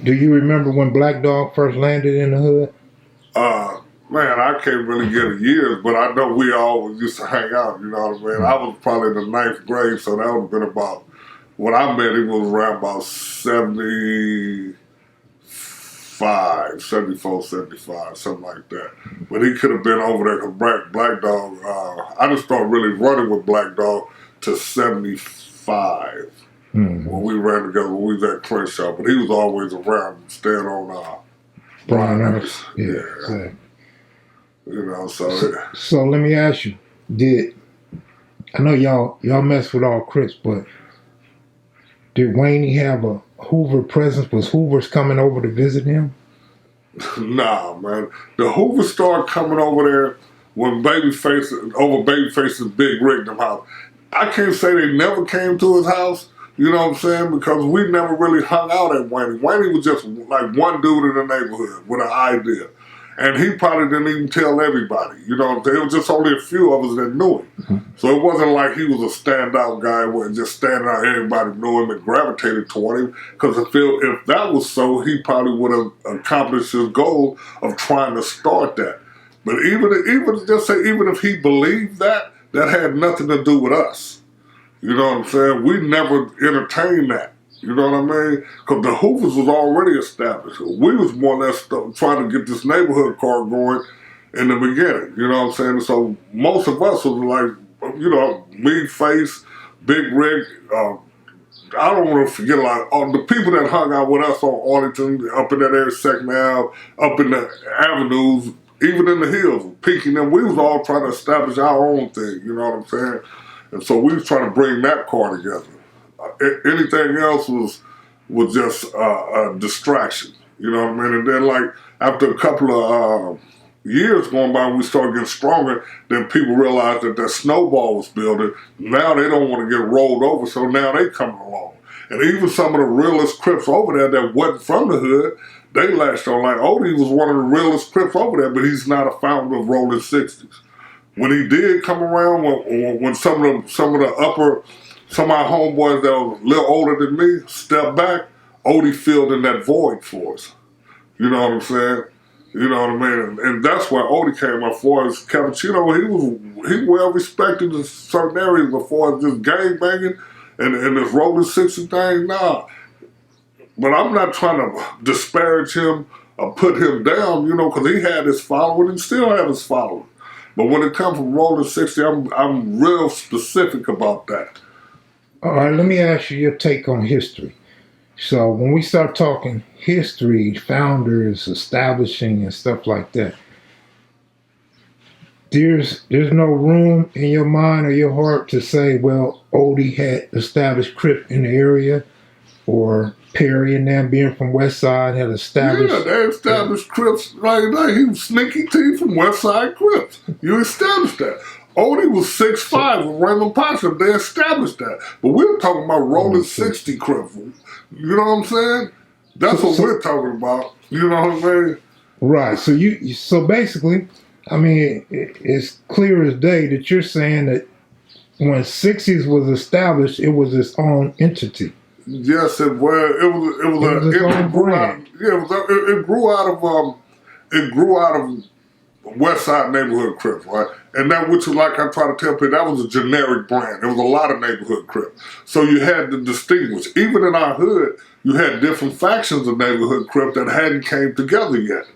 Do you remember when Black Dog first landed in the hood? Man, I can't really get a years, but I know we always used to hang out, you know what I mean? I was probably in the 9th grade, so that would have been about, when I met him was around about 74, 75, something like that. But he could have been over there, because Black Dog, I just started really running with Black Dog to 75. When we ran together, when we was at Crenshaw, but he was always around, staying on Brian Ernst. Yeah. Exactly. You know, so let me ask you, I know y'all mess with all Crips, but did Wayne have a Hoover presence? Was Hoover's coming over to visit him? Nah, man. The Hoover started coming over there when Babyface's Big Rick them house. I can't say they never came to his house, you know what I'm saying, because we never really hung out at Wayne. Wayne was just like one dude in the neighborhood with an idea. And he probably didn't even tell everybody, you know what I'm saying? It was just only a few of us that knew him. So it wasn't like he was a standout guy where just standing out, everybody knew him and gravitated toward him. Because if that was so, he probably would have accomplished his goal of trying to start that. But even if he believed that, that had nothing to do with us. You know what I'm saying? We never entertained that. You know what I mean? Because the Hoovers was already established. We was more or less trying to get this neighborhood car going in the beginning. You know what I'm saying? So most of us was like, you know, me, Face, Big Rick. I don't want to forget like the people that hung out with us on Arlington, up in that area, Second Ave, up in the avenues, even in the hills, peaking them. We was all trying to establish our own thing. You know what I'm saying? And so we was trying to bring that car together. Anything else was just a distraction, you know what I mean? And then like after a couple of years going by, we started getting stronger, then people realized that snowball was building. Now they don't want to get rolled over, so now they coming along. And even some of the realest Crips over there that wasn't from the hood, they latched on like, Odie was one of the realest Crips over there, but he's not a founder of Rollin 60s. When he did come around, when some of our homeboys that were a little older than me stepped back, Odie filled in that void for us. You know what I'm saying? You know what I mean? And that's where Odie came up for us. Cappuccino, he well respected in certain areas before just gang banging and this Rollin 60 thing. Nah. But I'm not trying to disparage him or put him down, you know, because he had his following and still have his following. But when it comes from Rollin 60, I'm real specific about that. All right, let me ask you your take on history. So when we start talking history, founders, establishing and stuff like that, there's no room in your mind or your heart to say, well, Odie had established Crip in the area, or Perry and them being from West Side had established. Yeah, they established Crips. Like he was Sneaky T from West Side Crips. You established that. Odie was 6'5" with Raymond Pasha. They established that. But we're talking about Rollin 60 Crips. You know what I'm saying? That's what we're talking about. You know what I mean? Right. So so basically, I mean, it's clear as day that you're saying that when 60s was established, it was its own entity. Yes, it was. It grew out of West Side neighborhood Crips, right? And that, which is like I try to tell people, that was a generic brand. There was a lot of neighborhood Crips. So you had to distinguish. Even in our hood, you had different factions of neighborhood Crips that hadn't came together yet.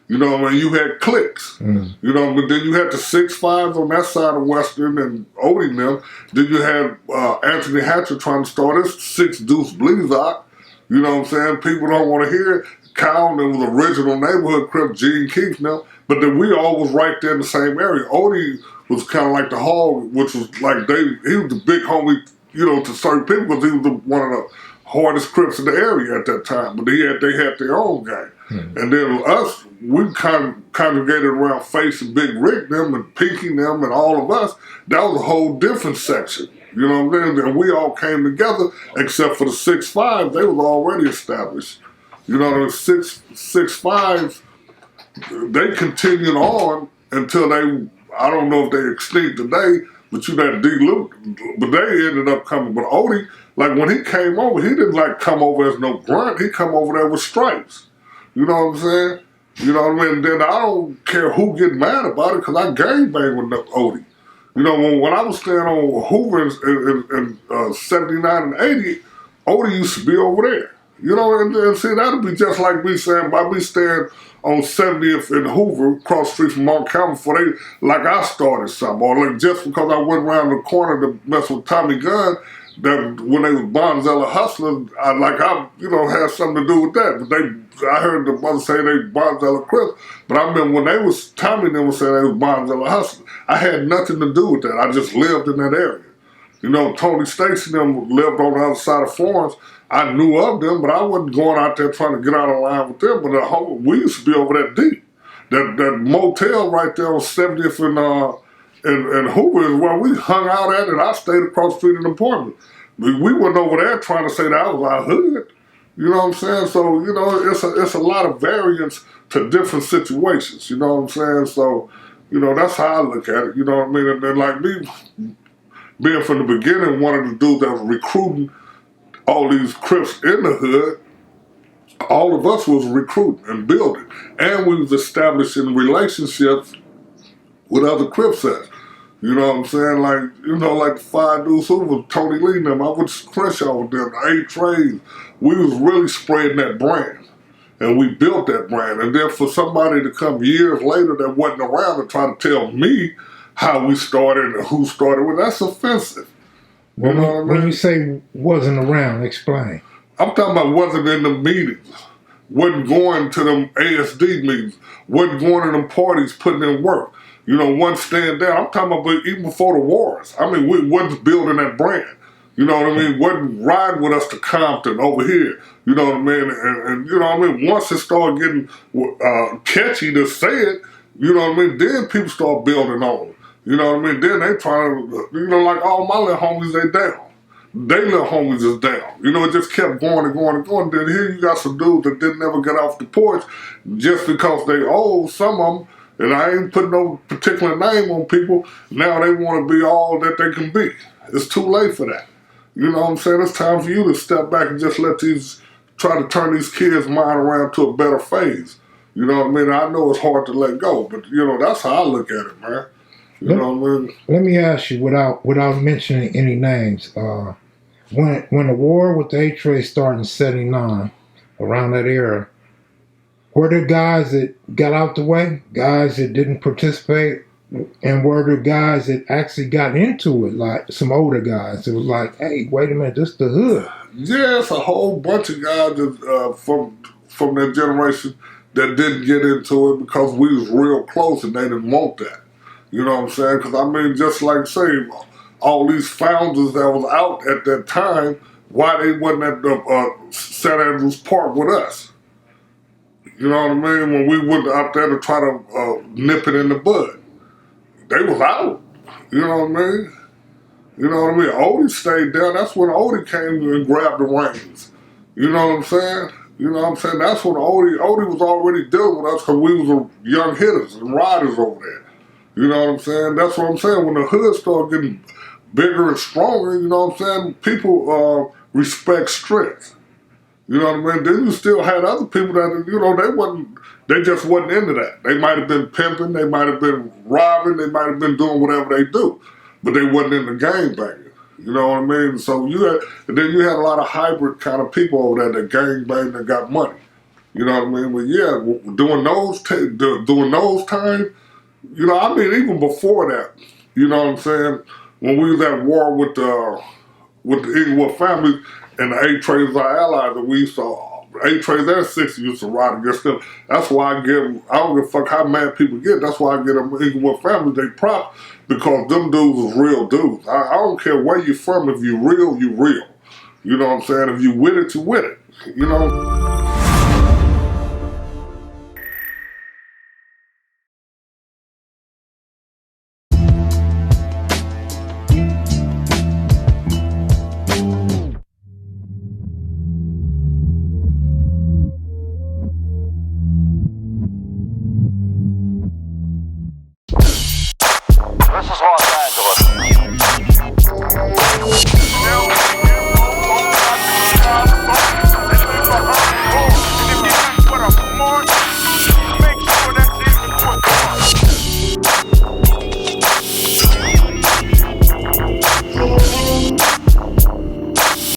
You know what I mean? You had cliques. You know, but then you had the 6'5" on that side of Western and Odie and them. Then you had Anthony Hatcher trying to start his 6 Deuce Bleazok. You know what I'm saying? People don't want to hear it. Kyle, that was original neighborhood Crip, Gene Keith now. But then we all was right there in the same area. Odie was kind of like the hog, which was like he was the big homie, you know, to certain people because he was one of the hardest Crips in the area at that time. But they had their own gang. And then us, we congregated around Face and Big Rick them and Pinky them and all of us. That was a whole different section. You know what I mean? And we all came together, except for the 6'5", they was already established. You know, the 6'5", they continued on until I don't know if they extinct today, but you that D-Luke, but they ended up coming. But Odie, like when he came over, he didn't like come over as no grunt. He come over there with stripes. You know what I'm saying? You know what I mean? Then I don't care who get mad about it because I gang bang with Odie. You know, when I was staying on Hoover in 79 and 80, Odie used to be over there. You know, and see, that'd be just like me saying, by me staying on 70th in Hoover, across the street from Montgomery, before they, like I started something, or like just because I went around the corner to mess with Tommy Gunn, that when they was Bonzella hustlers, I had something to do with that. But I heard the mother say they Bonzella Crips, but I remember when they was, Tommy and them was saying they was Bonzella hustlers, I had nothing to do with that. I just lived in that area. You know, Tony Stacy and them lived on the other side of Florence. I knew of them, but I wasn't going out there trying to get out of line with them. But we used to be over that deep. That motel right there on 70th and Hoover is where we hung out at, and I stayed across the street in an apartment. We wasn't over there trying to say that was our hood. You know what I'm saying? So, you know, it's a lot of variance to different situations. You know what I'm saying? So, you know, that's how I look at it. You know what I mean? And then like me, being from the beginning, one of the dudes that was recruiting all these Crips in the hood, all of us was recruiting and building. And we was establishing relationships with other Crips sets. You know what I'm saying? Like, you know, like the 5 dudes who was Tony Lee and them, I went to Crenshaw with them, the 8 Trays. We was really spreading that brand. And we built that brand. And then for somebody to come years later that wasn't around and try to tell me how we started and who started with, that's offensive. You know what I mean? When you say wasn't around, explain. I'm talking about wasn't in the meetings, wasn't going to them ASD meetings, wasn't going to them parties putting in work. You know, wasn't staying down. I'm talking about even before the wars. I mean, we wasn't building that brand. You know what I mean? Wasn't riding with us to Compton over here. You know what I mean? And you know what I mean? Once it started getting catchy to say it, you know what I mean? Then people start building on it. You know what I mean? Then they trying to, you know, like all my little homies, they down. They little homies is down. You know, it just kept going and going and going. Then here you got some dudes that didn't ever get off the porch just because they old, some of them, and I ain't putting no particular name on people, now they want to be all that they can be. It's too late for that. You know what I'm saying? It's time for you to step back and just try to turn these kids' mind around to a better phase. You know what I mean? I know it's hard to let go, but, you know, that's how I look at it, man. You know what I mean? Let me ask you, without mentioning any names, when the war with the A-Trace started in 79, around that era, were there guys that got out the way, guys that didn't participate, and were there guys that actually got into it, like some older guys? It was like, hey, wait a minute, this is the hood. Yeah, it's a whole bunch of guys that, from that generation that didn't get into it because we was real close and they didn't want that. You know what I'm saying? Because, I mean, just like say, all these founders that was out at that time, why they wasn't at the St. Andrews Park with us? You know what I mean? When we went out there to try to nip it in the bud. They was out. You know what I mean? You know what I mean? Odie stayed down. That's when Odie came and grabbed the reins. You know what I'm saying? You know what I'm saying? That's when Odie was already dealing with us because we was young hitters and riders over there. You know what I'm saying? That's what I'm saying. When the hood started getting bigger and stronger, you know what I'm saying, people respect strength. You know what I mean? Then you still had other people that, you know, they just wasn't into that. They might have been pimping, they might have been robbing, they might have been doing whatever they do, but they wasn't in the gang banging. You know what I mean? So then you had a lot of hybrid kind of people over there that gang banged and got money. You know what I mean? But yeah, during those times, you know, I mean, even before that, you know what I'm saying, when we was at war with the Inglewood family and the A-Trays, our allies, and we saw A-Trays and 60s used to ride against them. That's why I don't give a fuck how mad people get. That's why I get them Inglewood family they props, because them dudes was real dudes. I don't care where you from. If you real, you real. You know what I'm saying? If you with it, you with it. You know?